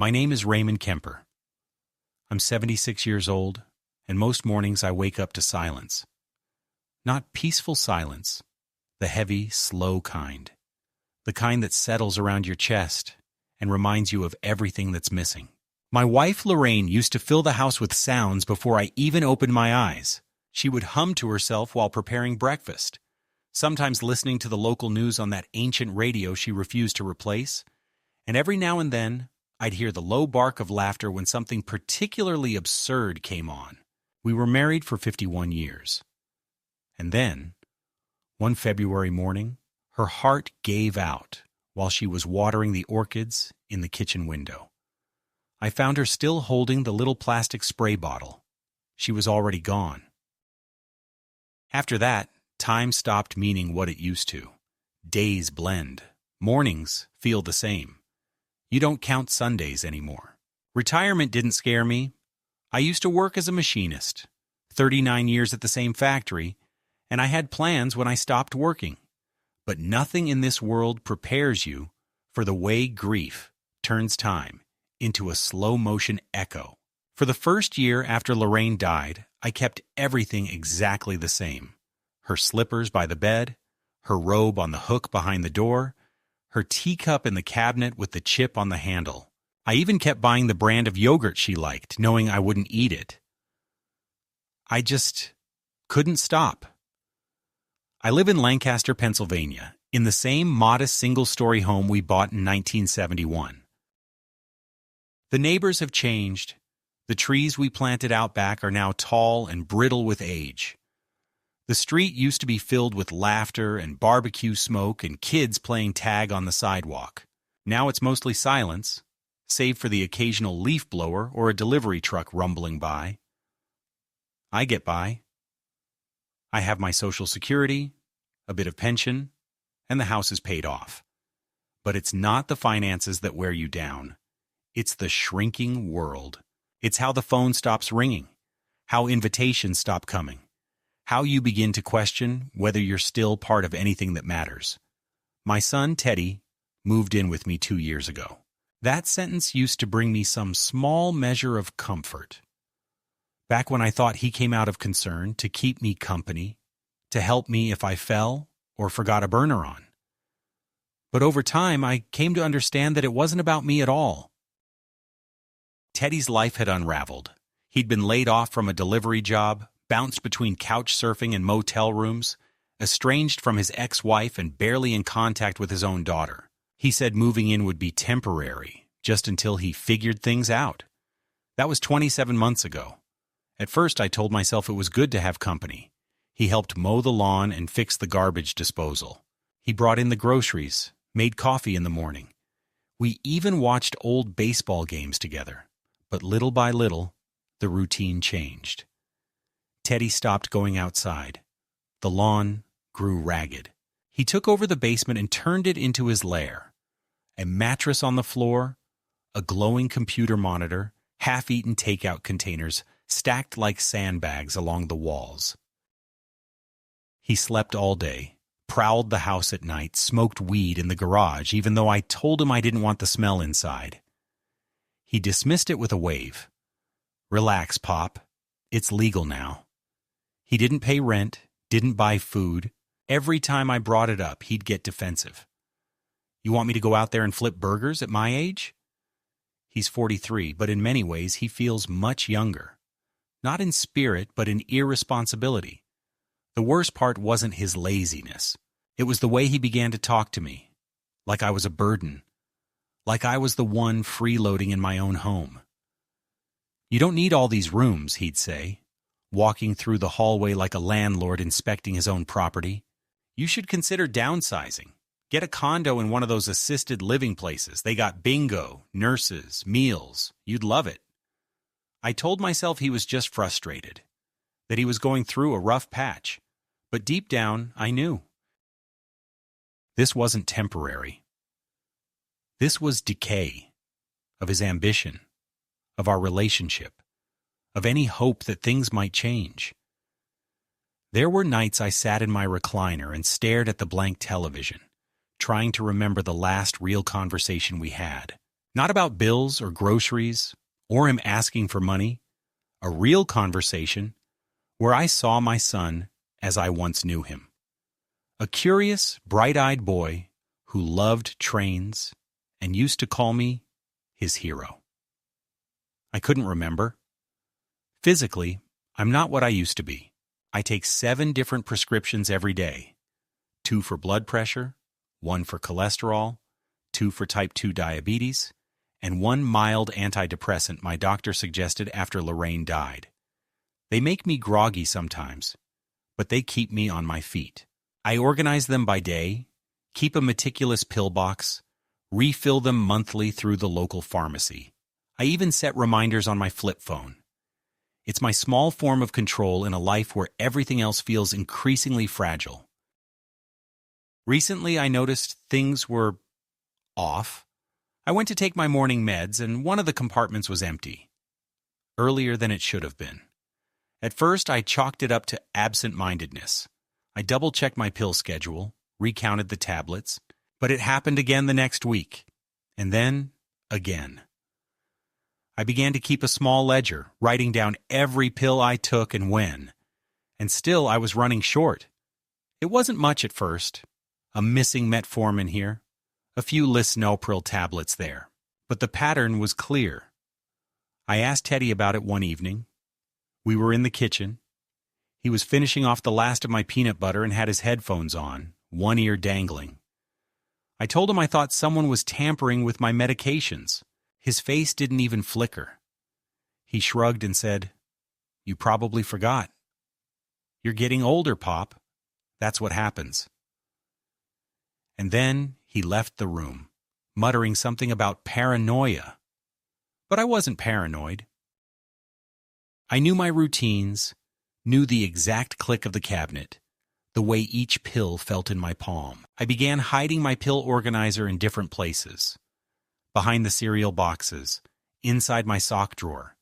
My name is Raymond Kemper. I'm 76 years old, and most mornings I wake up to silence. Not peaceful silence, the heavy, slow kind. The kind that settles around your chest and reminds you of everything that's missing. My wife, Lorraine, used to fill the house with sounds before I even opened my eyes. She would hum to herself while preparing breakfast, sometimes listening to the local news on that ancient radio she refused to replace, and every now and then I'd hear the low bark of laughter when something particularly absurd came on. We were married for 51 years. And then, one February morning, her heart gave out while she was watering the orchids in the kitchen window. I found her still holding the little plastic spray bottle. She was already gone. After that, time stopped meaning what it used to. Days blend. Mornings feel the same. You don't count Sundays anymore. Retirement didn't scare me. I used to work as a machinist, 39 years at the same factory, and I had plans when I stopped working. But nothing in this world prepares you for the way grief turns time into a slow-motion echo. For the first year after Lorraine died, I kept everything exactly the same. Her slippers by the bed, her robe on the hook behind the door, her teacup in the cabinet with the chip on the handle. I even kept buying the brand of yogurt she liked, knowing I wouldn't eat it. I just couldn't stop. I live in Lancaster, Pennsylvania, in the same modest single-story home we bought in 1971. The neighbors have changed. The trees we planted out back are now tall and brittle with age. The street used to be filled with laughter and barbecue smoke and kids playing tag on the sidewalk. Now it's mostly silence, save for the occasional leaf blower or a delivery truck rumbling by. I get by. I have my Social Security, a bit of pension, and the house is paid off. But it's not the finances that wear you down. It's the shrinking world. It's how the phone stops ringing, how invitations stop coming, how you begin to question whether you're still part of anything that matters. My son, Teddy, moved in with me 2 years ago. That sentence used to bring me some small measure of comfort. Back when I thought he came out of concern to keep me company, to help me if I fell or forgot a burner on. But over time, I came to understand that it wasn't about me at all. Teddy's life had unraveled. He'd been laid off from a delivery job, bounced between couch surfing and motel rooms, estranged from his ex-wife and barely in contact with his own daughter. He said moving in would be temporary, just until he figured things out. That was 27 months ago. At first, I told myself it was good to have company. He helped mow the lawn and fix the garbage disposal. He brought in the groceries, made coffee in the morning. We even watched old baseball games together. But little by little, the routine changed. Teddy stopped going outside. The lawn grew ragged. He took over the basement and turned it into his lair. A mattress on the floor, a glowing computer monitor, half-eaten takeout containers stacked like sandbags along the walls. He slept all day, prowled the house at night, smoked weed in the garage even though I told him I didn't want the smell inside. He dismissed it with a wave. Relax, Pop. It's legal now. He didn't pay rent, didn't buy food. Every time I brought it up, he'd get defensive. You want me to go out there and flip burgers at my age? He's 43, but in many ways he feels much younger. Not in spirit, but in irresponsibility. The worst part wasn't his laziness. It was the way he began to talk to me, like I was a burden. Like I was the one freeloading in my own home. You don't need all these rooms, he'd say, walking through the hallway like a landlord inspecting his own property. You should consider downsizing. Get a condo in one of those assisted living places. They got bingo, nurses, meals. You'd love it. I told myself he was just frustrated, that he was going through a rough patch. But deep down, I knew. This wasn't temporary. This was decay of his ambition, of our relationship, of any hope that things might change. There were nights I sat in my recliner and stared at the blank television, trying to remember the last real conversation we had. Not about bills or groceries or him asking for money. A real conversation where I saw my son as I once knew him. A curious, bright-eyed boy who loved trains and used to call me his hero. I couldn't remember. Physically, I'm not what I used to be. I take 7 different prescriptions every day. 2 for blood pressure, 1 for cholesterol, 2 for type 2 diabetes, and 1 mild antidepressant my doctor suggested after Lorraine died. They make me groggy sometimes, but they keep me on my feet. I organize them by day, keep a meticulous pill box, refill them monthly through the local pharmacy. I even set reminders on my flip phone. It's my small form of control in a life where everything else feels increasingly fragile. Recently, I noticed things were off. I went to take my morning meds, and one of the compartments was empty. Earlier than it should have been. At first, I chalked it up to absent-mindedness. I double-checked my pill schedule, recounted the tablets, but it happened again the next week, and then again. I began to keep a small ledger, writing down every pill I took and when, and still I was running short. It wasn't much at first. A missing metformin here, a few lisinopril tablets there, but the pattern was clear. I asked Teddy about it one evening. We were in the kitchen. He was finishing off the last of my peanut butter and had his headphones on, one ear dangling. I told him I thought someone was tampering with my medications. His face didn't even flicker. He shrugged and said, "You probably forgot. You're getting older, Pop. That's what happens." And then he left the room, muttering something about paranoia. But I wasn't paranoid. I knew my routines, knew the exact click of the cabinet, the way each pill felt in my palm. I began hiding my pill organizer in different places. Behind the cereal boxes, inside my sock drawer,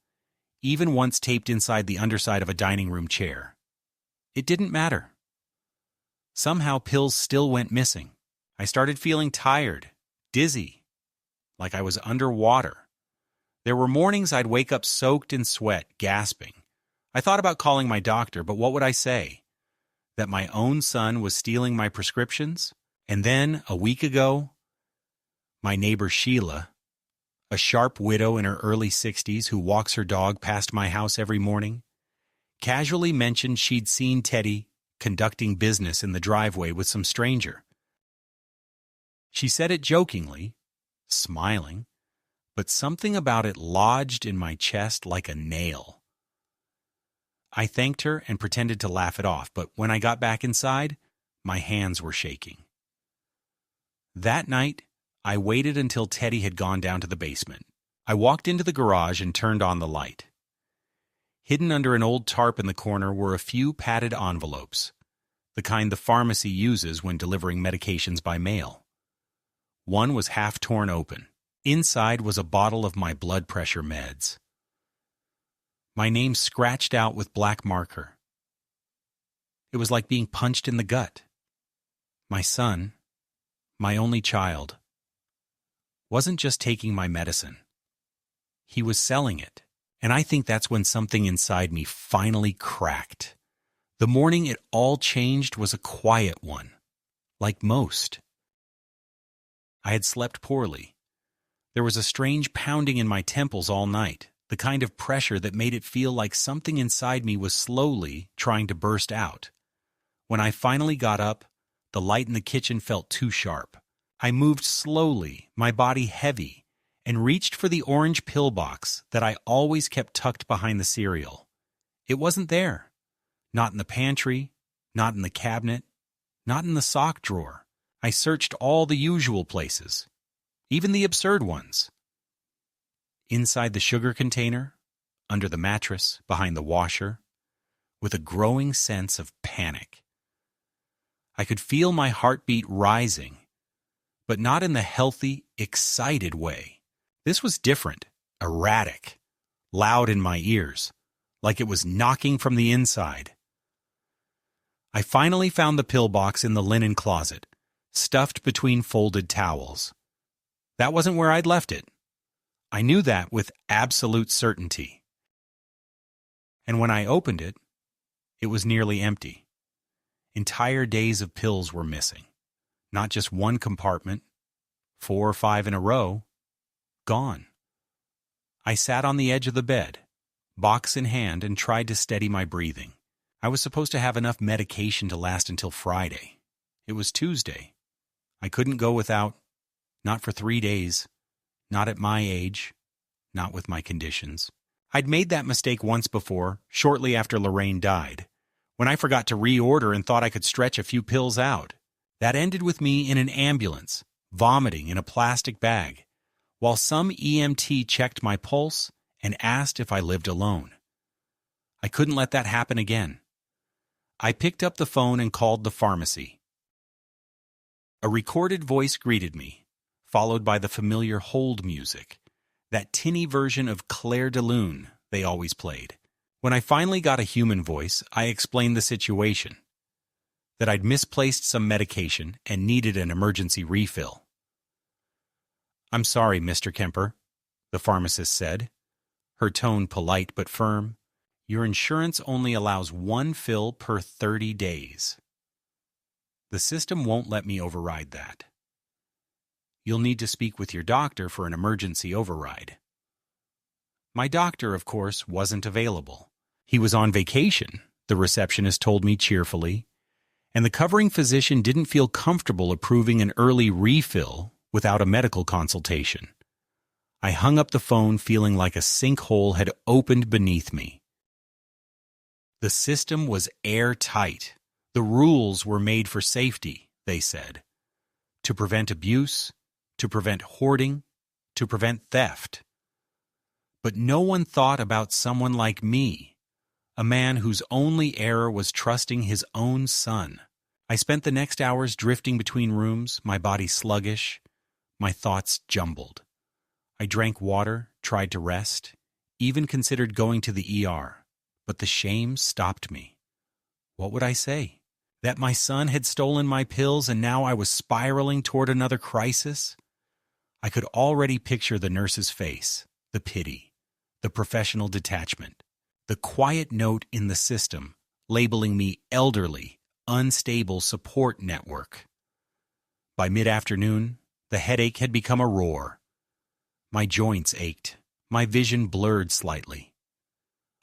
even once taped inside the underside of a dining room chair. It didn't matter. Somehow pills still went missing. I started feeling tired, dizzy, like I was underwater. There were mornings I'd wake up soaked in sweat, gasping. I thought about calling my doctor, but what would I say? That my own son was stealing my prescriptions? And then, a week ago, my neighbor Sheila, a sharp widow in her early 60s who walks her dog past my house every morning, casually mentioned she'd seen Teddy conducting business in the driveway with some stranger. She said it jokingly, smiling, but something about it lodged in my chest like a nail. I thanked her and pretended to laugh it off, but when I got back inside, my hands were shaking. That night, I waited until Teddy had gone down to the basement. I walked into the garage and turned on the light. Hidden under an old tarp in the corner were a few padded envelopes, the kind the pharmacy uses when delivering medications by mail. One was half torn open. Inside was a bottle of my blood pressure meds. My name scratched out with black marker. It was like being punched in the gut. My son, my only child, wasn't just taking my medicine. He was selling it. And I think that's when something inside me finally cracked. The morning it all changed was a quiet one, like most. I had slept poorly. There was a strange pounding in my temples all night, the kind of pressure that made it feel like something inside me was slowly trying to burst out. When I finally got up, the light in the kitchen felt too sharp. I moved slowly, my body heavy, and reached for the orange pill box that I always kept tucked behind the cereal. It wasn't there. Not in the pantry, not in the cabinet, not in the sock drawer. I searched all the usual places, even the absurd ones. Inside the sugar container, under the mattress, behind the washer, with a growing sense of panic. I could feel my heartbeat rising, but not in the healthy, excited way. This was different, erratic, loud in my ears, like it was knocking from the inside. I finally found the pill box in the linen closet, stuffed between folded towels. That wasn't where I'd left it. I knew that with absolute certainty. And when I opened it, it was nearly empty. Entire days of pills were missing. Not just one compartment, 4 or 5 in a row, gone. I sat on the edge of the bed, box in hand, and tried to steady my breathing. I was supposed to have enough medication to last until Friday. It was Tuesday. I couldn't go without, not for 3 days, not at my age, not with my conditions. I'd made that mistake once before, shortly after Lorraine died, when I forgot to reorder and thought I could stretch a few pills out. That ended with me in an ambulance, vomiting in a plastic bag, while some EMT checked my pulse and asked if I lived alone. I couldn't let that happen again. I picked up the phone and called the pharmacy. A recorded voice greeted me, followed by the familiar hold music, that tinny version of Clair de Lune they always played. When I finally got a human voice, I explained the situation, that I'd misplaced some medication and needed an emergency refill. "I'm sorry, Mr. Kemper," the pharmacist said, her tone polite but firm. "Your insurance only allows 1 fill per 30 days. The system won't let me override that. You'll need to speak with your doctor for an emergency override." My doctor, of course, wasn't available. He was on vacation, the receptionist told me cheerfully, and the covering physician didn't feel comfortable approving an early refill without a medical consultation. I hung up the phone feeling like a sinkhole had opened beneath me. The system was airtight. The rules were made for safety, they said, to prevent abuse, to prevent hoarding, to prevent theft. But no one thought about someone like me, a man whose only error was trusting his own son. I spent the next hours drifting between rooms, my body sluggish, my thoughts jumbled. I drank water, tried to rest, even considered going to the ER, but the shame stopped me. What would I say? That my son had stolen my pills and now I was spiraling toward another crisis? I could already picture the nurse's face, the pity, the professional detachment, the quiet note in the system labeling me elderly, unstable support network. By mid-afternoon, the headache had become a roar. My joints ached, my vision blurred slightly.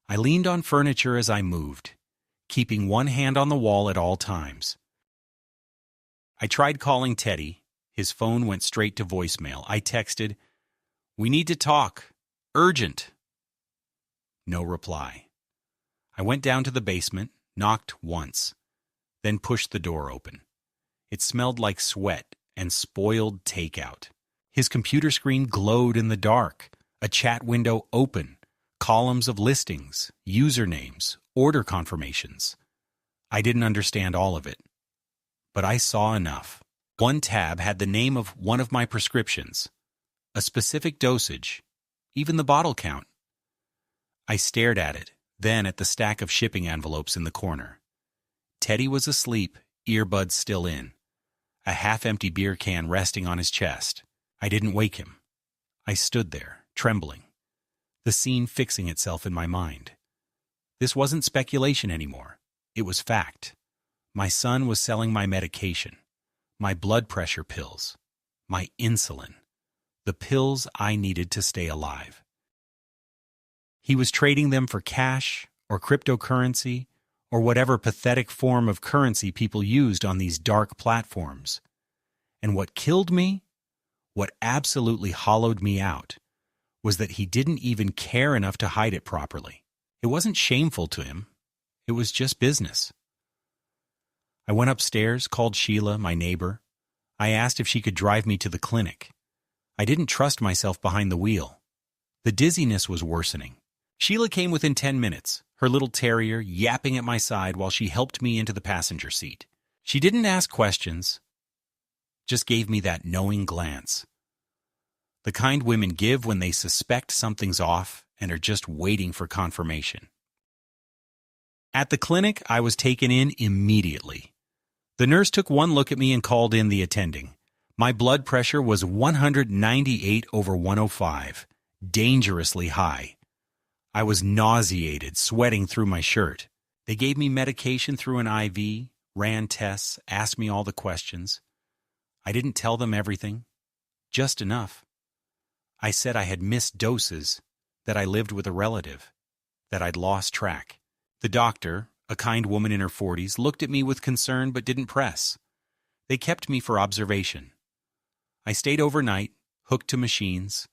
I leaned on furniture as I moved, keeping one hand on the wall at all times. I tried calling Teddy. His phone went straight to voicemail. I texted, "We need to talk. Urgent." No reply. I went down to the basement, knocked once, then pushed the door open. It smelled like sweat and spoiled takeout. His computer screen glowed in the dark, a chat window open, columns of listings, usernames, order confirmations. I didn't understand all of it, but I saw enough. One tab had the name of one of my prescriptions, a specific dosage, even the bottle count. I stared at it, then at the stack of shipping envelopes in the corner. Teddy was asleep, earbuds still in, a half-empty beer can resting on his chest. I didn't wake him. I stood there, trembling, the scene fixing itself in my mind. This wasn't speculation anymore. It was fact. My son was selling my medication, my blood pressure pills, my insulin, the pills I needed to stay alive. He was trading them for cash or cryptocurrency or whatever pathetic form of currency people used on these dark platforms. And what killed me, what absolutely hollowed me out, was that he didn't even care enough to hide it properly. It wasn't shameful to him. It was just business. I went upstairs, called Sheila, my neighbor. I asked if she could drive me to the clinic. I didn't trust myself behind the wheel. The dizziness was worsening. Sheila came within 10 minutes, her little terrier yapping at my side while she helped me into the passenger seat. She didn't ask questions, just gave me that knowing glance. The kind women give when they suspect something's off and are just waiting for confirmation. At the clinic, I was taken in immediately. The nurse took one look at me and called in the attending. My blood pressure was 198/105, dangerously high. I was nauseated, sweating through my shirt. They gave me medication through an IV, ran tests, asked me all the questions. I didn't tell them everything, just enough. I said I had missed doses, that I lived with a relative, that I'd lost track. The doctor, a kind woman in her 40s, looked at me with concern but didn't press. They kept me for observation. I stayed overnight, hooked to machines,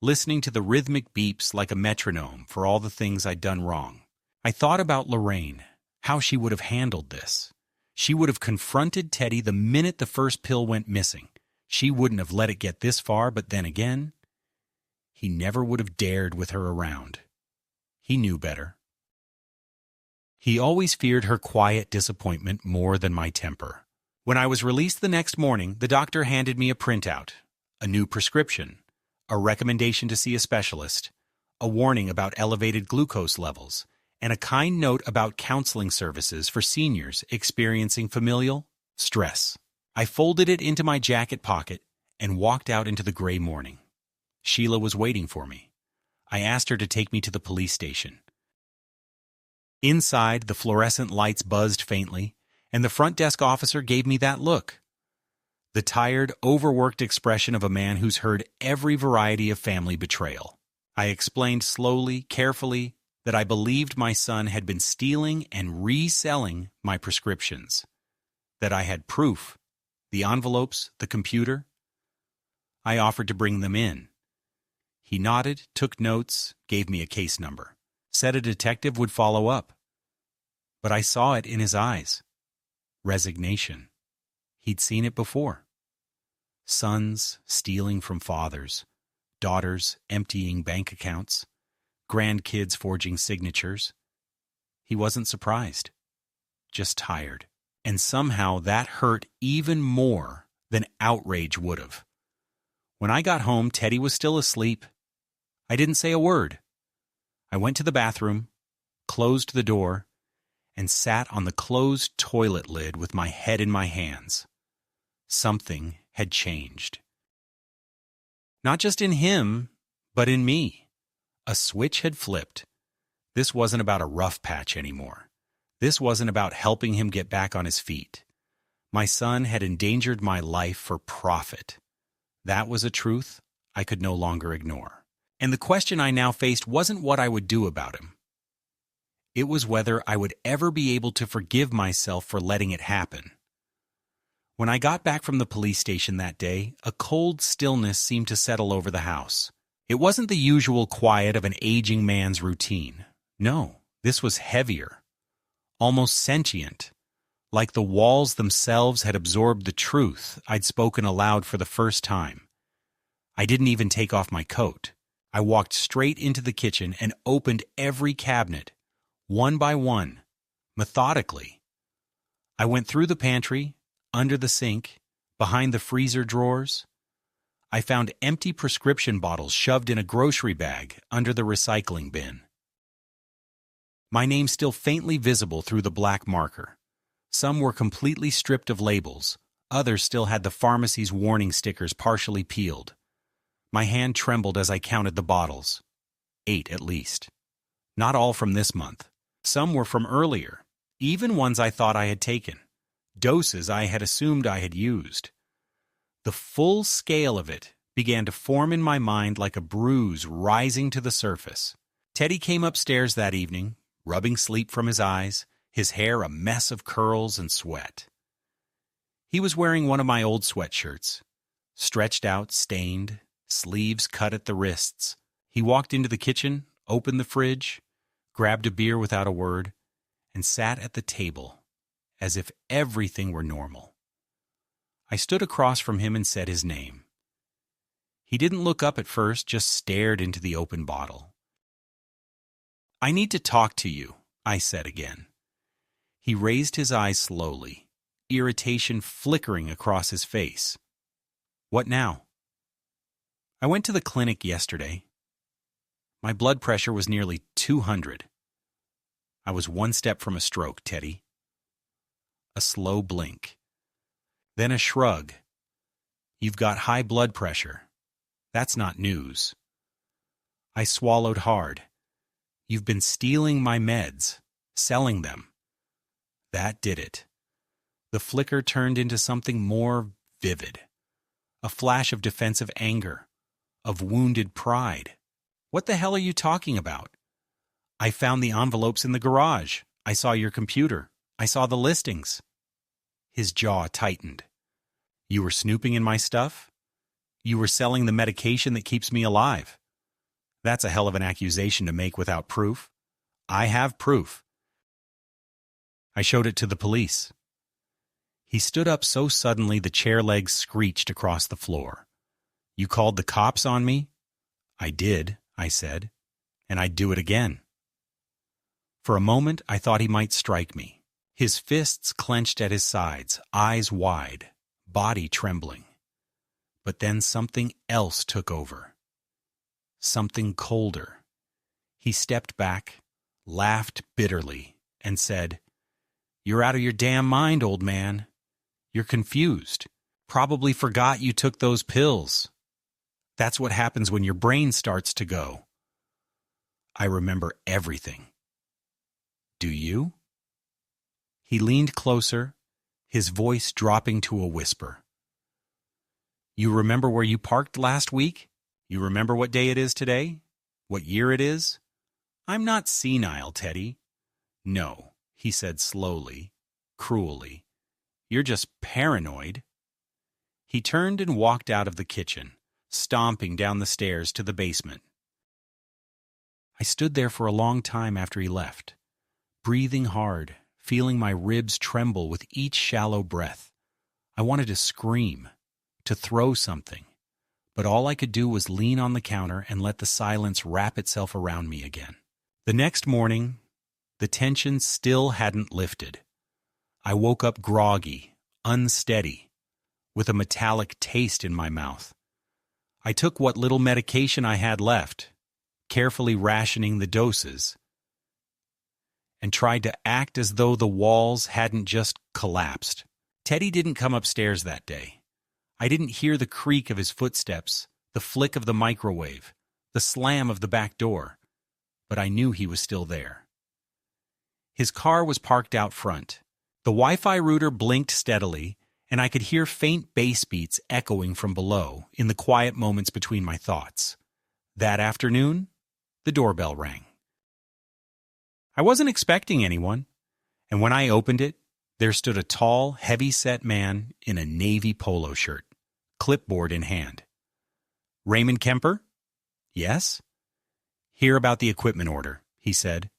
listening to the rhythmic beeps like a metronome for all the things I'd done wrong. I thought about Lorraine, how she would have handled this. She would have confronted Teddy the minute the first pill went missing. She wouldn't have let it get this far, but then again, he never would have dared with her around. He knew better. He always feared her quiet disappointment more than my temper. When I was released the next morning, the doctor handed me a printout, a new prescription, a recommendation to see a specialist, a warning about elevated glucose levels, and a kind note about counseling services for seniors experiencing familial stress. I folded it into my jacket pocket and walked out into the gray morning. Sheila was waiting for me. I asked her to take me to the police station. Inside, the fluorescent lights buzzed faintly, and the front desk officer gave me that look. The tired, overworked expression of a man who's heard every variety of family betrayal. I explained slowly, carefully, that I believed my son had been stealing and reselling my prescriptions, that I had proof, the envelopes, the computer. I offered to bring them in. He nodded, took notes, gave me a case number, said a detective would follow up. But I saw it in his eyes. Resignation. He'd seen it before. Sons stealing from fathers, daughters emptying bank accounts, grandkids forging signatures. He wasn't surprised, just tired. And somehow that hurt even more than outrage would have. When I got home, Teddy was still asleep. I didn't say a word. I went to the bathroom, closed the door, and sat on the closed toilet lid with my head in my hands. Something had changed. Not just in him, but in me. A switch had flipped. This wasn't about a rough patch anymore. This wasn't about helping him get back on his feet. My son had endangered my life for profit. That was a truth I could no longer ignore. And the question I now faced wasn't what I would do about him. It was whether I would ever be able to forgive myself for letting it happen. When I got back from the police station that day, a cold stillness seemed to settle over the house. It wasn't the usual quiet of an aging man's routine. No, this was heavier, almost sentient, like the walls themselves had absorbed the truth I'd spoken aloud for the first time. I didn't even take off my coat. I walked straight into the kitchen and opened every cabinet, one by one, methodically. I went through the pantry, under the sink, behind the freezer drawers. I found empty prescription bottles shoved in a grocery bag under the recycling bin. My name still faintly visible through the black marker. Some were completely stripped of labels. Others still had the pharmacy's warning stickers partially peeled. My hand trembled as I counted the bottles. 8 at least. Not all from this month. Some were from earlier, even ones I thought I had taken. Doses I had assumed I had used. The full scale of it began to form in my mind like a bruise rising to the surface. Teddy came upstairs that evening, rubbing sleep from his eyes, his hair a mess of curls and sweat. He was wearing one of my old sweatshirts, stretched out, stained, sleeves cut at the wrists. He walked into the kitchen, opened the fridge, grabbed a beer without a word, and sat at the table as if everything were normal. I stood across from him and said his name. He didn't look up at first, just stared into the open bottle. "I need to talk to you," I said again. He raised his eyes slowly, irritation flickering across his face. "What now?" "I went to the clinic yesterday. My blood pressure was nearly 200. I was one step from a stroke, Teddy." A slow blink. Then a shrug. "You've got high blood pressure. That's not news." I swallowed hard. You've been stealing my meds, selling them. That did it. The flicker turned into something more vivid. A flash of defensive anger, of wounded pride. What the hell are you talking about? I found the envelopes in the garage. I saw your computer. I saw the listings. His jaw tightened. You were snooping in my stuff? You were selling the medication that keeps me alive. That's a hell of an accusation to make without proof. I have proof. I showed it to the police. He stood up so suddenly the chair legs screeched across the floor. You called the cops on me? I did, I said, and I'd do it again. For a moment, I thought he might strike me. His fists clenched at his sides, eyes wide, body trembling. But then something else took over. Something colder. He stepped back, laughed bitterly, and said, "You're out of your damn mind, old man. You're confused. Probably forgot you took those pills. That's what happens when your brain starts to go." I remember everything. Do you? He leaned closer, his voice dropping to a whisper. You remember where you parked last week? You remember what day it is today? What year it is? I'm not senile, Teddy. No, he said slowly, cruelly. You're just paranoid. He turned and walked out of the kitchen, stomping down the stairs to the basement. I stood there for a long time after he left, breathing hard, feeling my ribs tremble with each shallow breath. I wanted to scream, to throw something, but all I could do was lean on the counter and let the silence wrap itself around me again. The next morning, the tension still hadn't lifted. I woke up groggy, unsteady, with a metallic taste in my mouth. I took what little medication I had left, carefully rationing the doses, and tried to act as though the walls hadn't just collapsed. Teddy didn't come upstairs that day. I didn't hear the creak of his footsteps, the flick of the microwave, the slam of the back door, but I knew he was still there. His car was parked out front. The Wi-Fi router blinked steadily, and I could hear faint bass beats echoing from below in the quiet moments between my thoughts. That afternoon, the doorbell rang. I wasn't expecting anyone, and when I opened it, there stood a tall, heavy-set man in a navy polo shirt, clipboard in hand. Raymond Kemper? Yes? Hear about the equipment order, he said,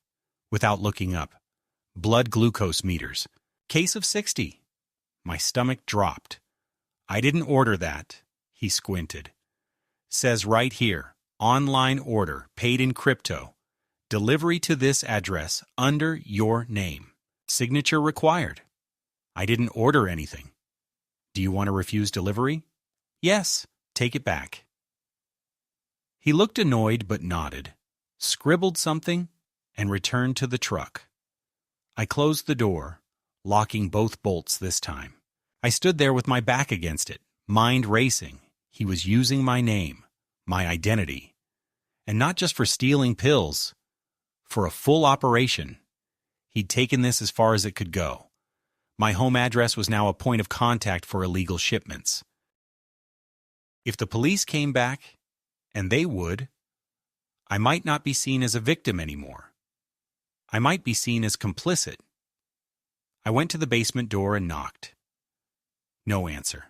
without looking up. Blood glucose meters. Case of 60. My stomach dropped. I didn't order that, he squinted. Says right here, online order, paid in crypto. Delivery to this address under your name. Signature required. I didn't order anything. Do you want to refuse delivery? Yes, take it back. He looked annoyed but nodded, scribbled something, and returned to the truck. I closed the door, locking both bolts this time. I stood there with my back against it, mind racing. He was using my name, my identity. And not just for stealing pills, for a full operation. He'd taken this as far as it could go. My home address was now a point of contact for illegal shipments. If the police came back, and they would, I might not be seen as a victim anymore. I might be seen as complicit. I went to the basement door and knocked. No answer.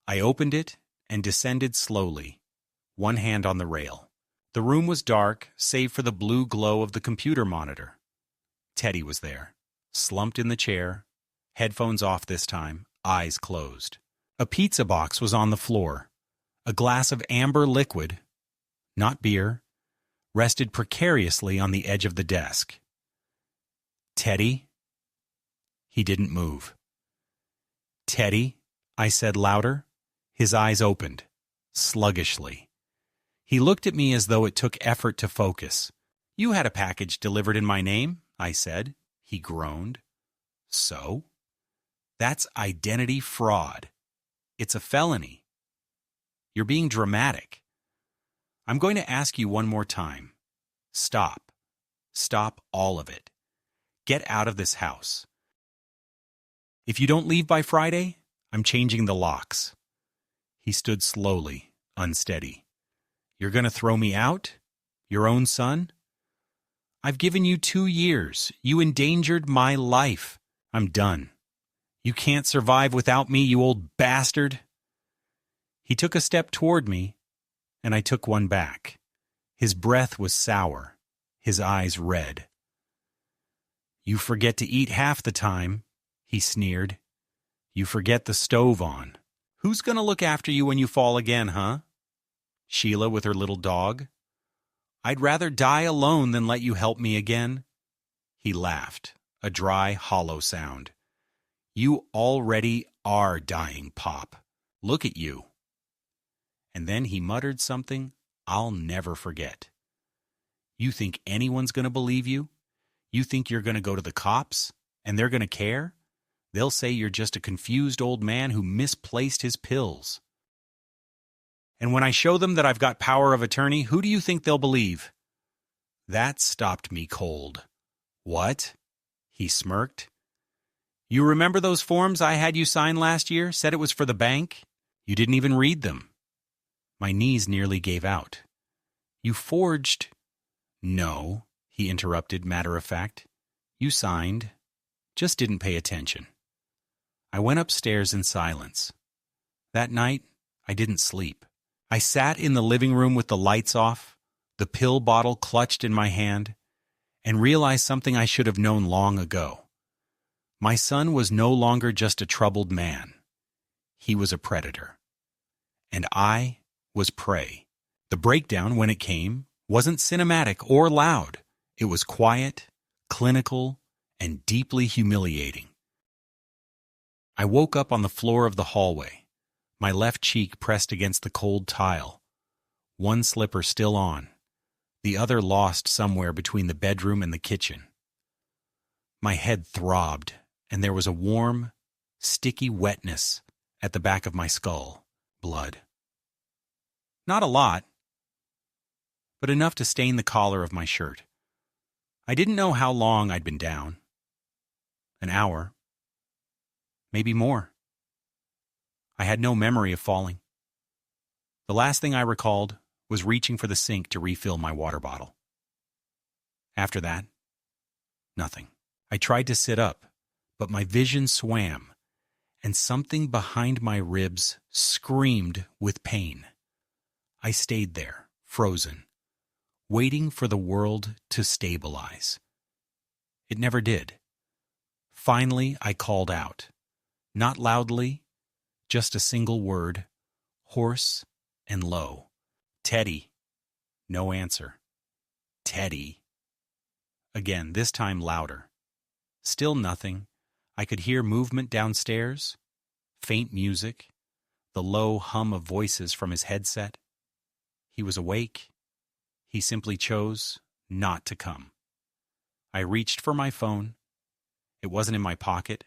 I opened it and descended slowly, one hand on the rail. The room was dark, save for the blue glow of the computer monitor. Teddy was there, slumped in the chair, headphones off this time, eyes closed. A pizza box was on the floor. A glass of amber liquid, not beer, rested precariously on the edge of the desk. Teddy? He didn't move. Teddy, I said louder. His eyes opened, sluggishly. He looked at me as though it took effort to focus. You had a package delivered in my name, I said. He groaned. So? That's identity fraud. It's a felony. You're being dramatic. I'm going to ask you one more time. Stop. Stop all of it. Get out of this house. If you don't leave by Friday, I'm changing the locks." He stood slowly, unsteady. "You're going to throw me out? Your own son? I've given you 2 years. You endangered my life. I'm done. You can't survive without me, you old bastard." He took a step toward me, and I took one back. His breath was sour, his eyes red. "You forget to eat half the time," he sneered. "You forget the stove on. Who's going to look after you when you fall again, huh? Sheila with her little dog? I'd rather die alone than let you help me again." He laughed, a dry, hollow sound. "You already are dying, Pop. Look at you." And then he muttered something I'll never forget. "You think anyone's going to believe you? You think you're going to go to the cops, and they're going to care? They'll say you're just a confused old man who misplaced his pills. And when I show them that I've got power of attorney, who do you think they'll believe?" That stopped me cold. "What?" He smirked. "You remember those forms I had you sign last year? Said it was for the bank? You didn't even read them." My knees nearly gave out. "You forged—" "No," he interrupted, matter of fact. "You signed. Just didn't pay attention." I went upstairs in silence. That night, I didn't sleep. I sat in the living room with the lights off, the pill bottle clutched in my hand, and realized something I should have known long ago. My son was no longer just a troubled man. He was a predator. And I was prey. The breakdown, when it came, wasn't cinematic or loud. It was quiet, clinical, and deeply humiliating. I woke up on the floor of the hallway, my left cheek pressed against the cold tile, one slipper still on, the other lost somewhere between the bedroom and the kitchen. My head throbbed, and there was a warm, sticky wetness at the back of my skull. Blood. Not a lot, but enough to stain the collar of my shirt. I didn't know how long I'd been down. An hour. Maybe more. I had no memory of falling. The last thing I recalled was reaching for the sink to refill my water bottle. After that, nothing. I tried to sit up, but my vision swam, and something behind my ribs screamed with pain. I stayed there, frozen, waiting for the world to stabilize. It never did. Finally, I called out. Not loudly, just a single word, hoarse and low. "Teddy." No answer. "Teddy." Again, this time louder. Still nothing. I could hear movement downstairs, faint music, the low hum of voices from his headset. He was awake. He simply chose not to come. I reached for my phone. It wasn't in my pocket.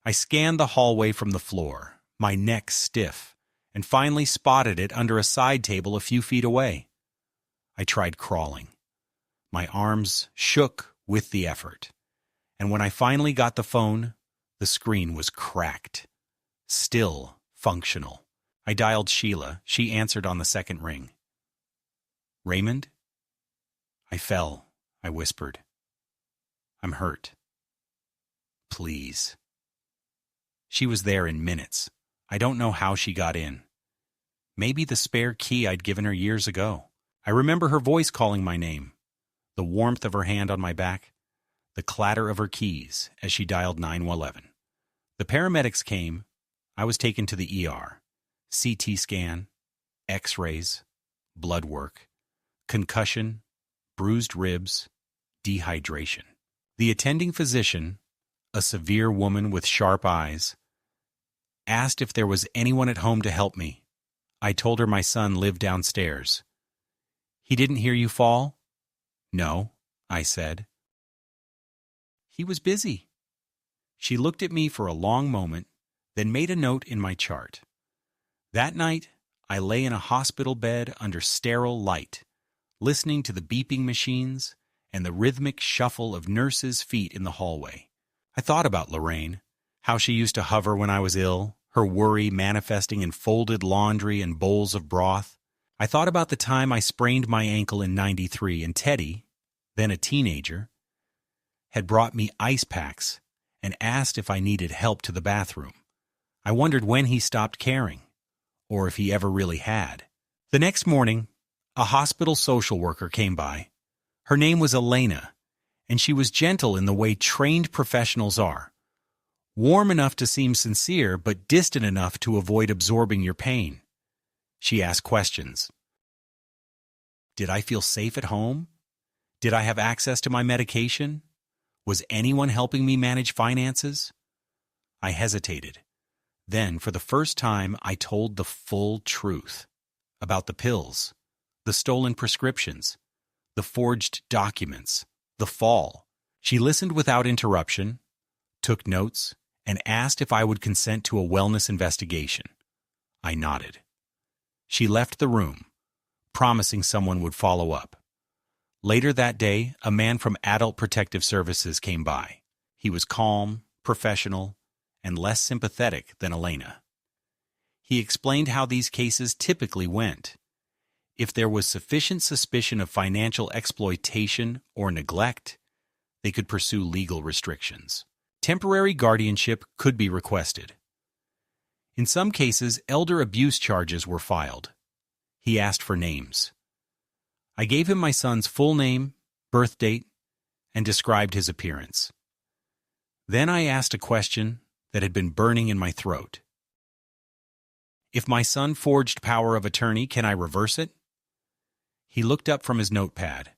I scanned the hallway from the floor, my neck stiff, and finally spotted it under a side table a few feet away. I tried crawling. My arms shook with the effort, and when I finally got the phone, the screen was cracked. Still functional. I dialed Sheila. She answered on the second ring. "Raymond?" "I fell," I whispered. "I'm hurt. Please." She was there in minutes. I don't know how she got in. Maybe the spare key I'd given her years ago. I remember her voice calling my name, the warmth of her hand on my back, the clatter of her keys as she dialed 911. The paramedics came. I was taken to the ER. CT scan, X-rays, blood work, concussion, bruised ribs, dehydration. The attending physician, a severe woman with sharp eyes, asked if there was anyone at home to help me. I told her my son lived downstairs. "He didn't hear you fall?" "No," I said. "He was busy." She looked at me for a long moment, then made a note in my chart. That night, I lay in a hospital bed under sterile light, listening to the beeping machines and the rhythmic shuffle of nurses' feet in the hallway. I thought about Lorraine, how she used to hover when I was ill, her worry manifesting in folded laundry and bowls of broth. I thought about the time I sprained my ankle in '93 and Teddy, then a teenager, had brought me ice packs and asked if I needed help to the bathroom. I wondered when he stopped caring, or if he ever really had. The next morning, a hospital social worker came by. Her name was Elena, and she was gentle in the way trained professionals are. Warm enough to seem sincere, but distant enough to avoid absorbing your pain. She asked questions. Did I feel safe at home? Did I have access to my medication? Was anyone helping me manage finances? I hesitated. Then, for the first time, I told the full truth about the pills, the stolen prescriptions, the forged documents, the fall. She listened without interruption, took notes, and asked if I would consent to a wellness investigation. I nodded. She left the room, promising someone would follow up. Later that day, a man from Adult Protective Services came by. He was calm, professional, and less sympathetic than Elena. He explained how these cases typically went. If there was sufficient suspicion of financial exploitation or neglect, they could pursue legal restrictions. Temporary guardianship could be requested. In some cases, elder abuse charges were filed. He asked for names. I gave him my son's full name, birth date, and described his appearance. Then I asked a question that had been burning in my throat. If my son forged power of attorney, can I reverse it? He looked up from his notepad.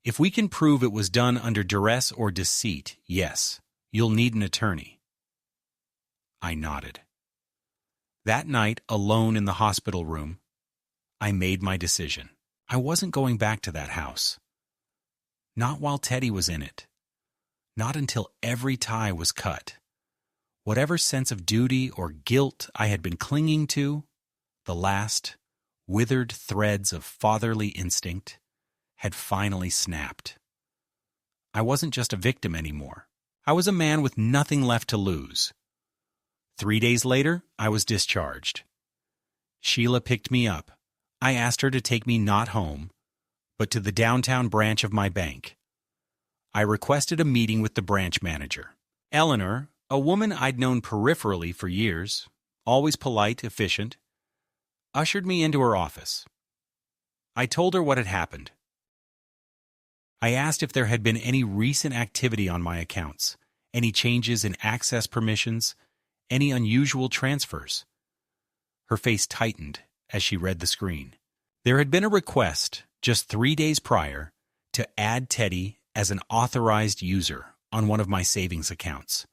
If we can prove it was done under duress or deceit, yes, you'll need an attorney. I nodded. That night, alone in the hospital room, I made my decision. I wasn't going back to that house. Not while Teddy was in it. Not until every tie was cut. Whatever sense of duty or guilt I had been clinging to, the last, withered threads of fatherly instinct, had finally snapped. I wasn't just a victim anymore. I was a man with nothing left to lose. 3 days later, I was discharged. Sheila picked me up. I asked her to take me not home, but to the downtown branch of my bank. I requested a meeting with the branch manager. Eleanor, a woman I'd known peripherally for years, always polite, efficient, ushered me into her office. I told her what had happened. I asked if there had been any recent activity on my accounts, any changes in access permissions, any unusual transfers. Her face tightened as she read the screen. There had been a request, just 3 days prior, to add Teddy as an authorized user on one of my savings accounts.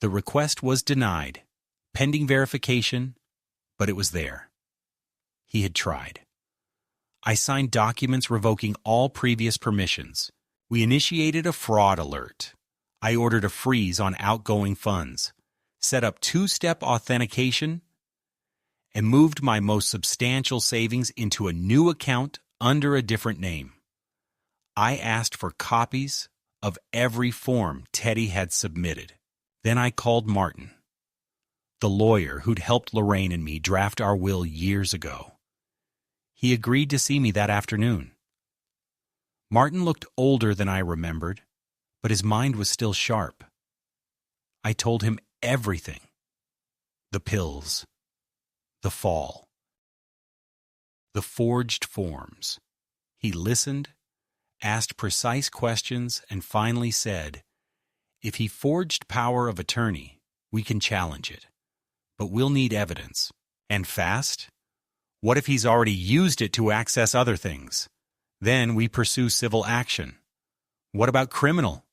The request was denied, pending verification, but it was there. He had tried. I signed documents revoking all previous permissions. We initiated a fraud alert. I ordered a freeze on outgoing funds, set up two-step authentication, and moved my most substantial savings into a new account under a different name. I asked for copies of every form Teddy had submitted. Then I called Martin, the lawyer who'd helped Lorraine and me draft our will years ago. He agreed to see me that afternoon. Martin looked older than I remembered, but his mind was still sharp. I told him everything. The pills, the fall, the forged forms. He listened, asked precise questions, and finally said, if he forged power of attorney, we can challenge it. But we'll need evidence. And fast? What if he's already used it to access other things? Then we pursue civil action. What about criminal?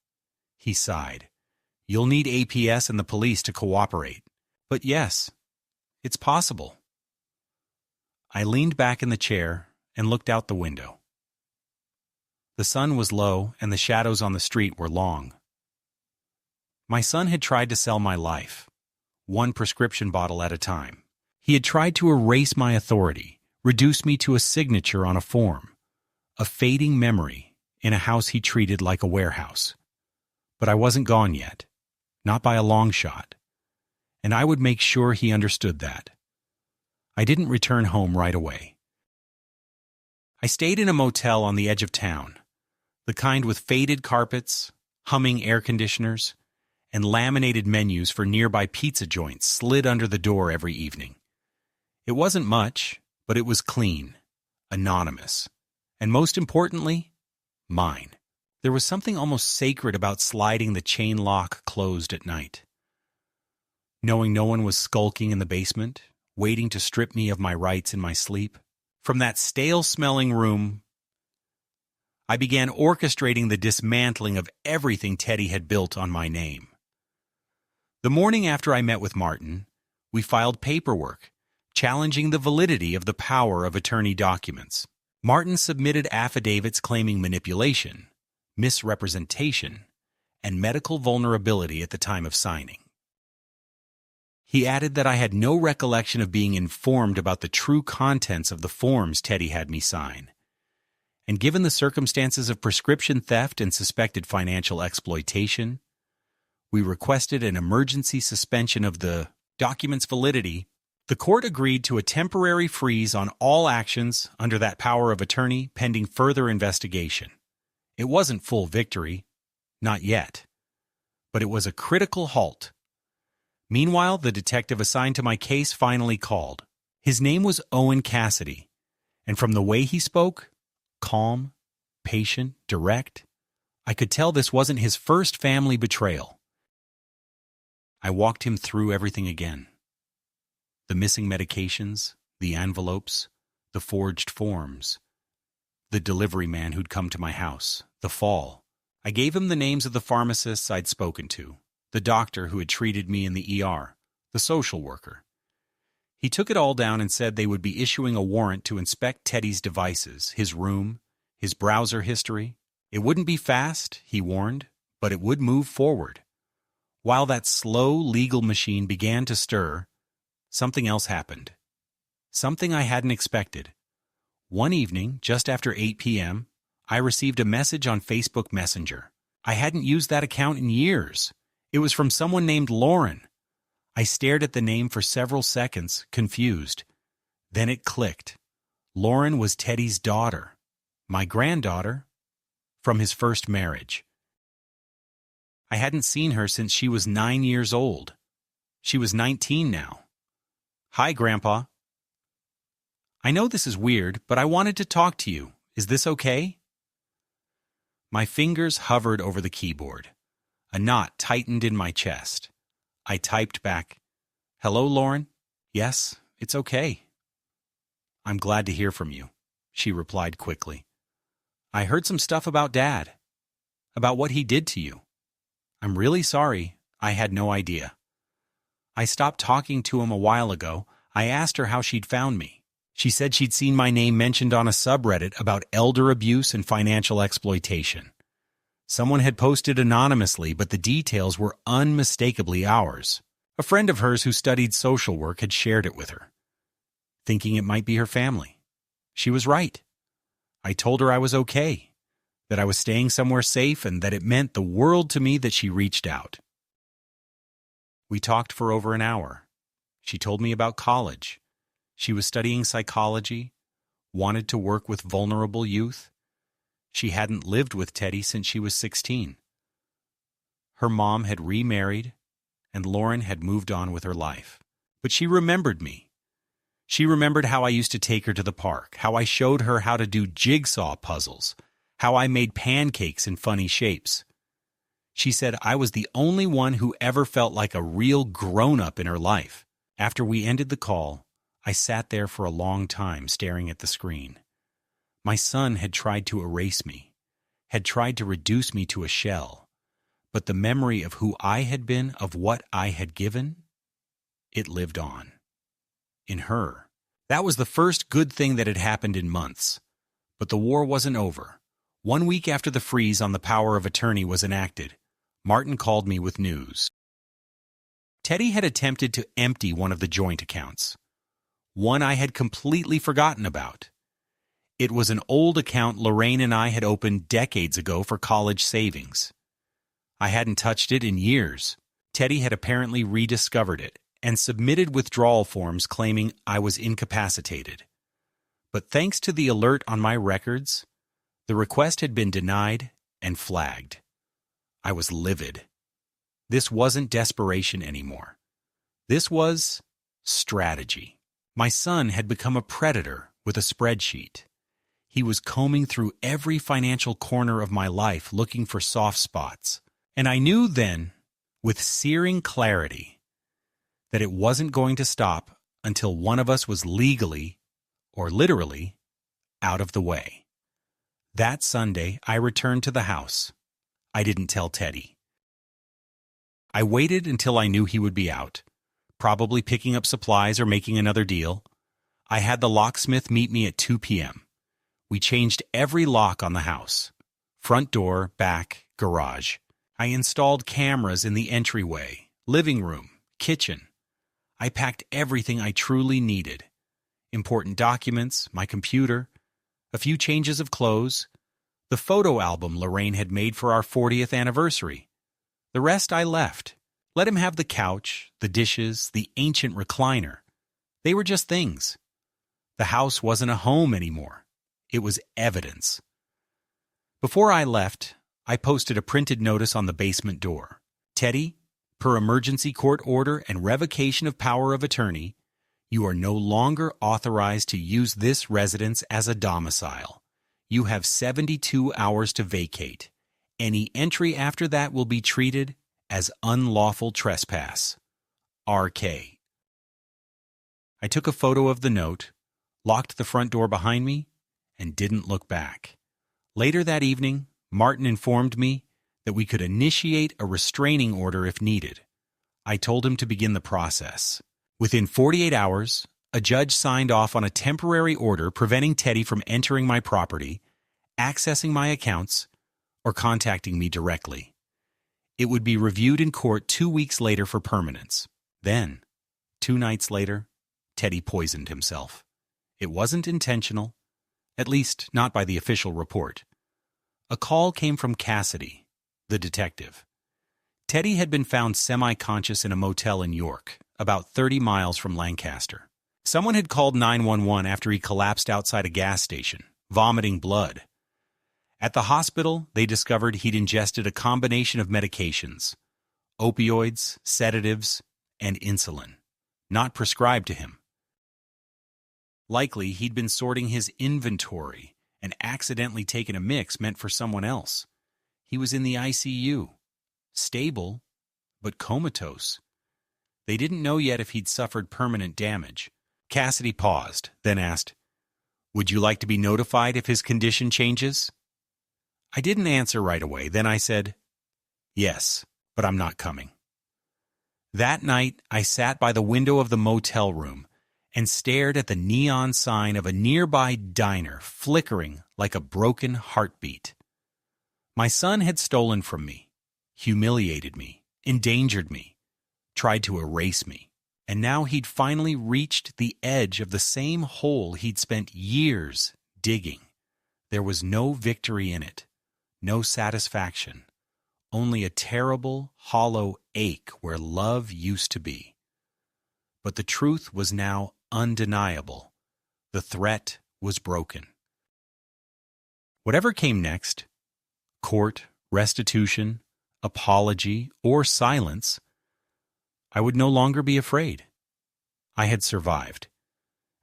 He sighed. You'll need APS and the police to cooperate. But yes, it's possible. I leaned back in the chair and looked out the window. The sun was low and the shadows on the street were long. My son had tried to sell my life, one prescription bottle at a time. He had tried to erase my authority, reduce me to a signature on a form, a fading memory in a house he treated like a warehouse. But I wasn't gone yet, not by a long shot, and I would make sure he understood that. I didn't return home right away. I stayed in a motel on the edge of town, the kind with faded carpets, humming air conditioners, and laminated menus for nearby pizza joints slid under the door every evening. It wasn't much, but it was clean, anonymous, and most importantly, mine. There was something almost sacred about sliding the chain lock closed at night. Knowing no one was skulking in the basement, waiting to strip me of my rights in my sleep. From that stale-smelling room, I began orchestrating the dismantling of everything Teddy had built on my name. The morning after I met with Martin, we filed paperwork, challenging the validity of the power of attorney documents. Martin submitted affidavits claiming manipulation, misrepresentation, and medical vulnerability at the time of signing. He added that I had no recollection of being informed about the true contents of the forms Teddy had me sign. And given the circumstances of prescription theft and suspected financial exploitation, we requested an emergency suspension of the document's validity. The court agreed to a temporary freeze on all actions under that power of attorney pending further investigation. It wasn't full victory, not yet, but it was a critical halt. Meanwhile, the detective assigned to my case finally called. His name was Owen Cassidy, and from the way he spoke, calm, patient, direct, I could tell this wasn't his first family betrayal. I walked him through everything again. The missing medications, the envelopes, the forged forms, the delivery man who'd come to my house, the fall. I gave him the names of the pharmacists I'd spoken to, the doctor who had treated me in the ER, the social worker. He took it all down and said they would be issuing a warrant to inspect Teddy's devices, his room, his browser history. It wouldn't be fast, he warned, but it would move forward. While that slow legal machine began to stir, something else happened. Something I hadn't expected. One evening, just after 8 p.m., I received a message on Facebook Messenger. I hadn't used that account in years. It was from someone named Lauren. I stared at the name for several seconds, confused. Then it clicked. Lauren was Teddy's daughter, my granddaughter, from his first marriage. I hadn't seen her since she was 9 years old. She was 19 now. Hi, Grandpa. I know this is weird, but I wanted to talk to you. Is this okay? My fingers hovered over the keyboard. A knot tightened in my chest. I typed back, "Hello, Lauren? Yes, it's okay." "I'm glad to hear from you," she replied quickly. "I heard some stuff about Dad, about what he did to you. I'm really sorry. I had no idea. I stopped talking to him a while ago. I asked her how she'd found me. She said she'd seen my name mentioned on a subreddit about elder abuse and financial exploitation. Someone had posted anonymously, but the details were unmistakably ours. A friend of hers who studied social work had shared it with her, thinking it might be her family. She was right. I told her I was okay, that I was staying somewhere safe, and that it meant the world to me that she reached out. We talked for over an hour. She told me about college. She was studying psychology, wanted to work with vulnerable youth. She hadn't lived with Teddy since she was 16. Her mom had remarried, and Lauren had moved on with her life. But she remembered me. She remembered how I used to take her to the park, how I showed her how to do jigsaw puzzles, how I made pancakes in funny shapes. She said I was the only one who ever felt like a real grown-up in her life. After we ended the call, I sat there for a long time staring at the screen. My son had tried to erase me, had tried to reduce me to a shell, but the memory of who I had been, of what I had given, it lived on. In her. That was the first good thing that had happened in months. But the war wasn't over. 1 week after the freeze on the power of attorney was enacted, Martin called me with news. Teddy had attempted to empty one of the joint accounts. one I had completely forgotten about. It was an old account Lorraine and I had opened decades ago for college savings. I hadn't touched it in years. Teddy had apparently rediscovered it and submitted withdrawal forms claiming I was incapacitated. But thanks to the alert on my records, the request had been denied and flagged. I was livid. This wasn't desperation anymore. This was strategy. My son had become a predator with a spreadsheet. He was combing through every financial corner of my life looking for soft spots. And I knew then, with searing clarity, that it wasn't going to stop until one of us was legally, or literally, out of the way. That Sunday, I returned to the house. I didn't tell Teddy. I waited until I knew he would be out, probably picking up supplies or making another deal. I had the locksmith meet me at 2 p.m. We changed every lock on the house. Front door, back, garage. I installed cameras in the entryway, living room, kitchen. I packed everything I truly needed. Important documents, my computer, a few changes of clothes, the photo album Lorraine had made for our 40th anniversary. The rest I left. Let him have the couch, the dishes, the ancient recliner. They were just things. The house wasn't a home anymore. It was evidence. Before I left, I posted a printed notice on the basement door. Teddy, per emergency court order and revocation of power of attorney, you are no longer authorized to use this residence as a domicile. You have 72 hours to vacate. Any entry after that will be treated as unlawful trespass. R.K. I took a photo of the note, locked the front door behind me, and didn't look back. Later that evening, Martin informed me that we could initiate a restraining order if needed. I told him to begin the process. Within 48 hours, a judge signed off on a temporary order preventing Teddy from entering my property, accessing my accounts, or contacting me directly. It would be reviewed in court 2 weeks later for permanence. Then, 2 nights later, Teddy poisoned himself. It wasn't intentional, at least not by the official report. A call came from Cassidy, the detective. Teddy had been found semi-conscious in a motel in York, about 30 miles from Lancaster. Someone had called 911 after he collapsed outside a gas station, vomiting blood. At the hospital, they discovered he'd ingested a combination of medications, opioids, sedatives, and insulin, not prescribed to him. Likely, he'd been sorting his inventory and accidentally taken a mix meant for someone else. He was in the ICU, stable, but comatose. They didn't know yet if he'd suffered permanent damage. Cassidy paused, then asked, "Would you like to be notified if his condition changes?" I didn't answer right away. Then I said, "Yes, but I'm not coming." That night, I sat by the window of the motel room and stared at the neon sign of a nearby diner flickering like a broken heartbeat. My son had stolen from me, humiliated me, endangered me, tried to erase me, and now he'd finally reached the edge of the same hole he'd spent years digging. There was no victory in it, no satisfaction, only a terrible, hollow ache where love used to be. But the truth was now undeniable. The threat was broken. Whatever came next, court, restitution, apology, or silence, I would no longer be afraid. I had survived,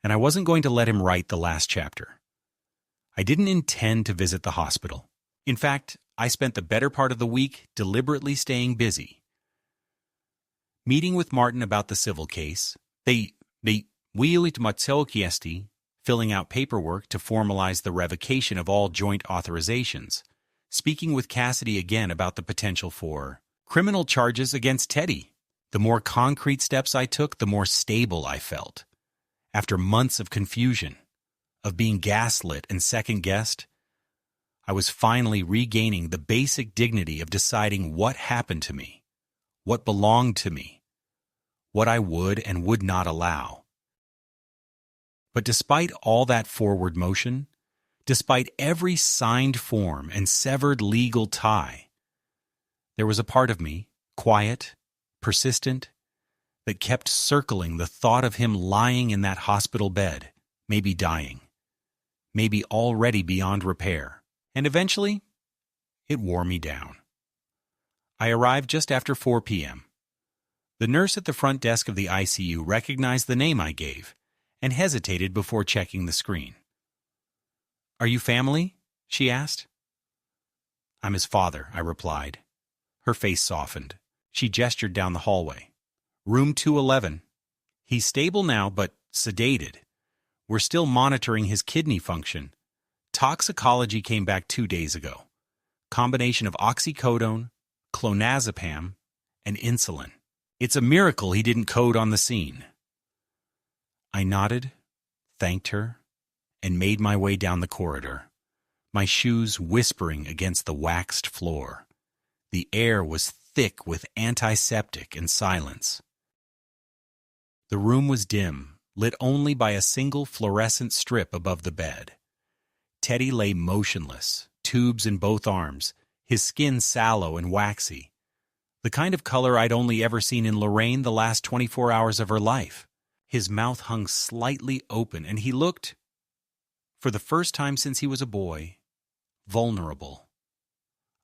and I wasn't going to let him write the last chapter. I didn't intend to visit the hospital. In fact, I spent the better part of the week deliberately staying busy. Meeting with Martin about the civil case, they wheelit Matseokiesti, filling out paperwork to formalize the revocation of all joint authorizations, speaking with Cassidy again about the potential for criminal charges against Teddy. The more concrete steps I took, the more stable I felt. After months of confusion, of being gaslit and second-guessed, I was finally regaining the basic dignity of deciding what happened to me, what belonged to me, what I would and would not allow. But despite all that forward motion, despite every signed form and severed legal tie, there was a part of me, quiet, persistent, that kept circling the thought of him lying in that hospital bed, maybe dying, maybe already beyond repair. And eventually, it wore me down. I arrived just after 4 p.m. The nurse at the front desk of the ICU recognized the name I gave and hesitated before checking the screen. "Are you family?" she asked. "I'm his father," I replied. Her face softened. She gestured down the hallway. "Room 211. He's stable now, but sedated. We're still monitoring his kidney function. Toxicology came back 2 days ago. Combination of oxycodone, clonazepam, and insulin. It's a miracle he didn't code on the scene." I nodded, thanked her, and made my way down the corridor, my shoes whispering against the waxed floor. The air was thick with antiseptic and silence. The room was dim, lit only by a single fluorescent strip above the bed. Teddy lay motionless, tubes in both arms, his skin sallow and waxy, the kind of color I'd only ever seen in Lorraine the last 24 hours of her life. His mouth hung slightly open, and he looked, for the first time since he was a boy, vulnerable.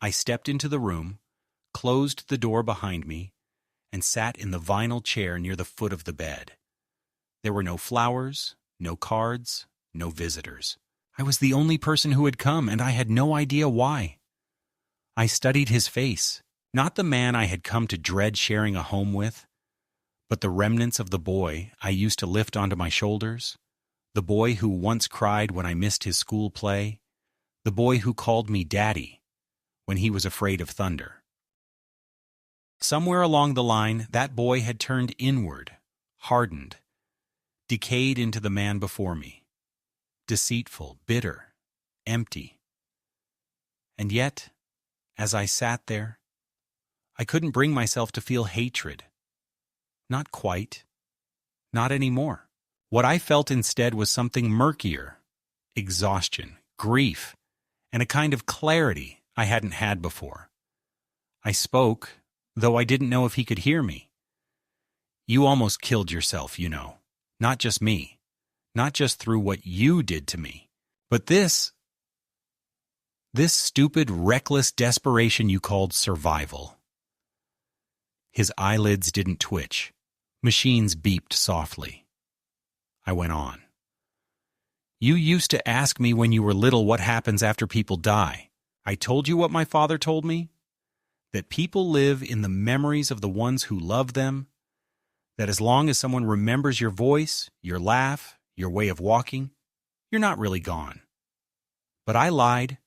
I stepped into the room, closed the door behind me, and sat in the vinyl chair near the foot of the bed. There were no flowers, no cards, no visitors. I was the only person who had come, and I had no idea why. I studied his face, not the man I had come to dread sharing a home with, but the remnants of the boy I used to lift onto my shoulders, the boy who once cried when I missed his school play, the boy who called me Daddy when he was afraid of thunder. Somewhere along the line, that boy had turned inward, hardened, decayed into the man before me, deceitful, bitter, empty. And yet, as I sat there, I couldn't bring myself to feel hatred. Not quite. Not anymore. What I felt instead was something murkier, exhaustion, grief, and a kind of clarity I hadn't had before. I spoke, though I didn't know if he could hear me. "You almost killed yourself, you know. Not just me. Not just through what you did to me. But this stupid, reckless desperation you called survival." His eyelids didn't twitch. Machines beeped softly. I went on. "You used to ask me when you were little what happens after people die. I told you what my father told me? That people live in the memories of the ones who love them, that as long as someone remembers your voice, your laugh, your way of walking, you're not really gone. But I lied.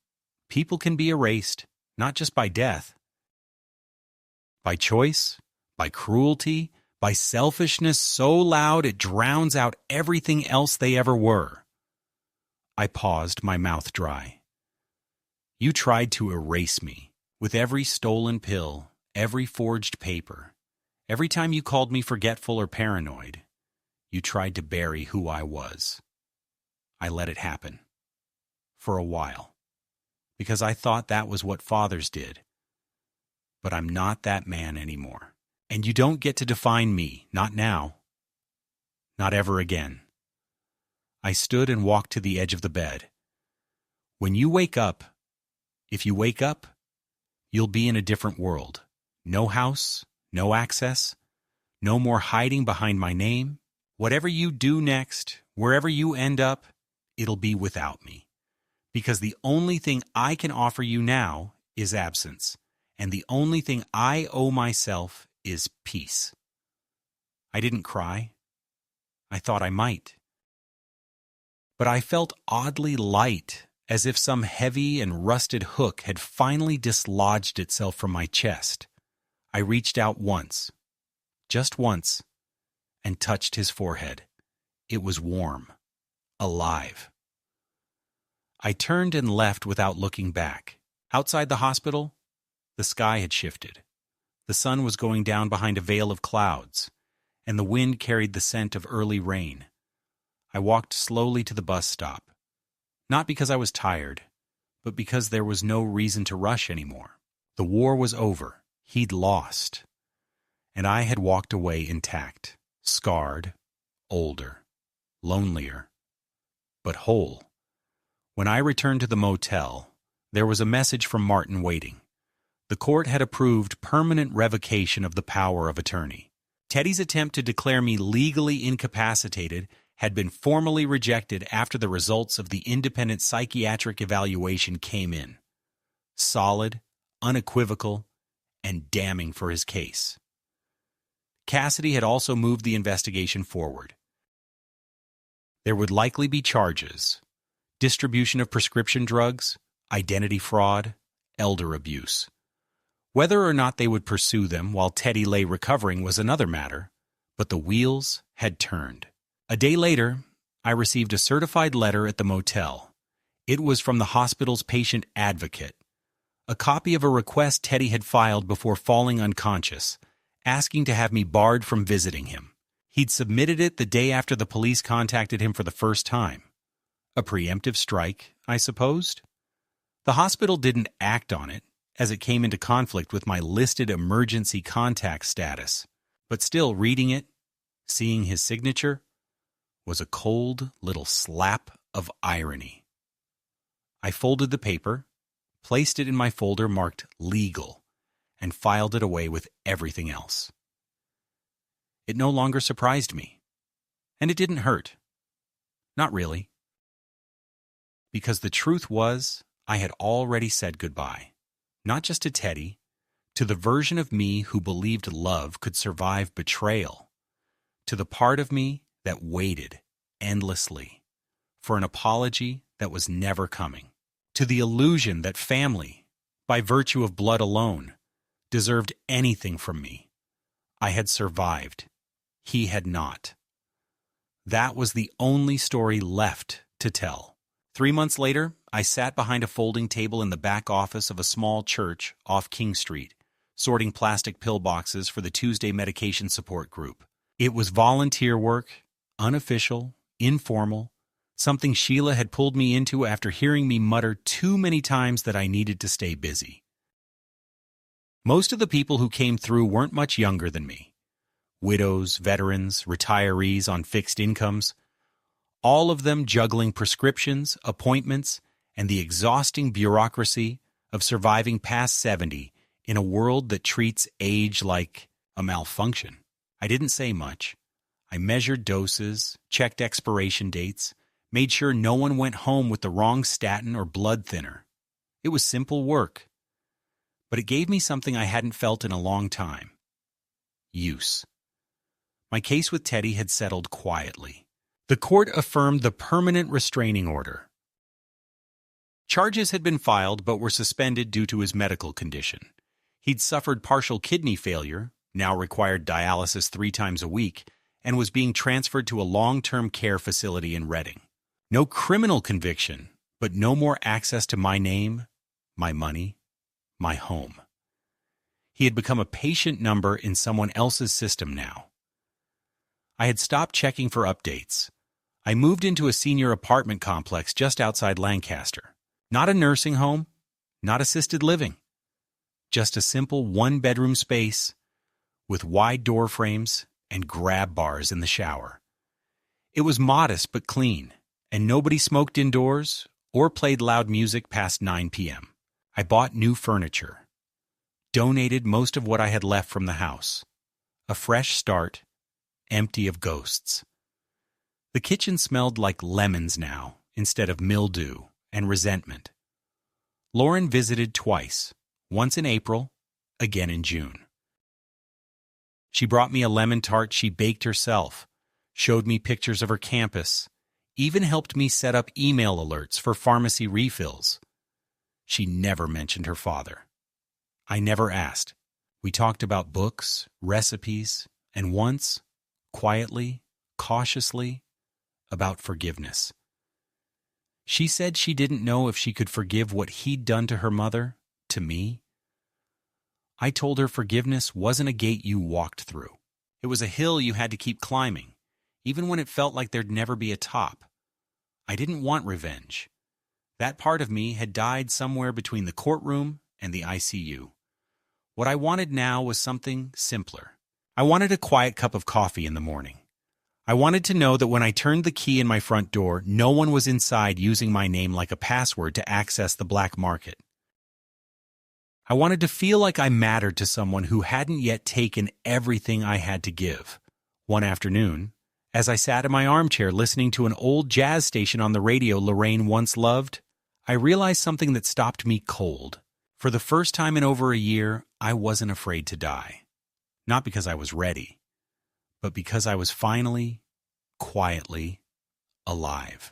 People can be erased, not just by death. By choice, by cruelty, by selfishness so loud it drowns out everything else they ever were." I paused, my mouth dry. "You tried to erase me, with every stolen pill, every forged paper. Every time you called me forgetful or paranoid, you tried to bury who I was. I let it happen. For a while. Because I thought that was what fathers did. But I'm not that man anymore. And you don't get to define me, not now. Not ever again." I stood and walked to the edge of the bed. "When you wake up, if you wake up, you'll be in a different world. No house, no access, no more hiding behind my name. Whatever you do next, wherever you end up, it'll be without me. Because the only thing I can offer you now is absence, and the only thing I owe myself is peace." I didn't cry. I thought I might. But I felt oddly light, as if some heavy and rusted hook had finally dislodged itself from my chest. I reached out once, just once, and touched his forehead. It was warm, alive. I turned and left without looking back. Outside the hospital, the sky had shifted. The sun was going down behind a veil of clouds, and the wind carried the scent of early rain. I walked slowly to the bus stop. Not because I was tired, but because there was no reason to rush anymore. The war was over. He'd lost. And I had walked away intact, scarred, older, lonelier, but whole. When I returned to the motel, there was a message from Martin waiting. The court had approved permanent revocation of the power of attorney. Teddy's attempt to declare me legally incapacitated had been formally rejected after the results of the independent psychiatric evaluation came in. Solid, unequivocal, and damning for his case. Cassidy had also moved the investigation forward. There would likely be charges: distribution of prescription drugs, identity fraud, elder abuse. Whether or not they would pursue them while Teddy lay recovering was another matter, but the wheels had turned. A day later, I received a certified letter at the motel. It was from the hospital's patient advocate, a copy of a request Teddy had filed before falling unconscious, asking to have me barred from visiting him. He'd submitted it the day after the police contacted him for the first time. A preemptive strike, I supposed? The hospital didn't act on it, as it came into conflict with my listed emergency contact status, but still reading it, seeing his signature, was a cold little slap of irony. I folded the paper, placed it in my folder marked legal, and filed it away with everything else. It no longer surprised me, and it didn't hurt. Not really. Because the truth was, I had already said goodbye. Not just to Teddy, to the version of me who believed love could survive betrayal, to the part of me that waited endlessly for an apology that was never coming, to the illusion that family, by virtue of blood alone, deserved anything from me. I had survived. He had not. That was the only story left to tell. 3 months later, I sat behind a folding table in the back office of a small church off King Street, sorting plastic pill boxes for the Tuesday medication support group. It was volunteer work, unofficial, informal, something Sheila had pulled me into after hearing me mutter too many times that I needed to stay busy. Most of the people who came through weren't much younger than me. Widows, veterans, retirees on fixed incomes, all of them juggling prescriptions, appointments, and the exhausting bureaucracy of surviving past 70 in a world that treats age like a malfunction. I didn't say much. I measured doses, checked expiration dates, made sure no one went home with the wrong statin or blood thinner. It was simple work. But it gave me something I hadn't felt in a long time. Use. My case with Teddy had settled quietly. The court affirmed the permanent restraining order. Charges had been filed but were suspended due to his medical condition. He'd suffered partial kidney failure, now required dialysis 3 times a week, and was being transferred to a long-term care facility in Reading. No criminal conviction, but no more access to my name, my money, my home. He had become a patient number in someone else's system now. I had stopped checking for updates. I moved into a senior apartment complex just outside Lancaster. Not a nursing home, not assisted living. Just a simple 1-bedroom space with wide door frames and grab bars in the shower. It was modest but clean, and nobody smoked indoors or played loud music past 9 p.m. I bought new furniture, donated most of what I had left from the house. A fresh start, empty of ghosts. The kitchen smelled like lemons now, instead of mildew and resentment. Lauren visited twice, once in April, again in June. She brought me a lemon tart she baked herself, showed me pictures of her campus, even helped me set up email alerts for pharmacy refills. She never mentioned her father. I never asked. We talked about books, recipes, and once, quietly, cautiously, about forgiveness. She said she didn't know if she could forgive what he'd done to her mother, to me. I told her forgiveness wasn't a gate you walked through. It was a hill you had to keep climbing, even when it felt like there'd never be a top. I didn't want revenge. That part of me had died somewhere between the courtroom and the ICU. What I wanted now was something simpler. I wanted a quiet cup of coffee in the morning. I wanted to know that when I turned the key in my front door, no one was inside using my name like a password to access the black market. I wanted to feel like I mattered to someone who hadn't yet taken everything I had to give. One afternoon, as I sat in my armchair listening to an old jazz station on the radio Lorraine once loved, I realized something that stopped me cold. For the first time in over a year, I wasn't afraid to die. Not because I was ready, but because I was finally, quietly, alive.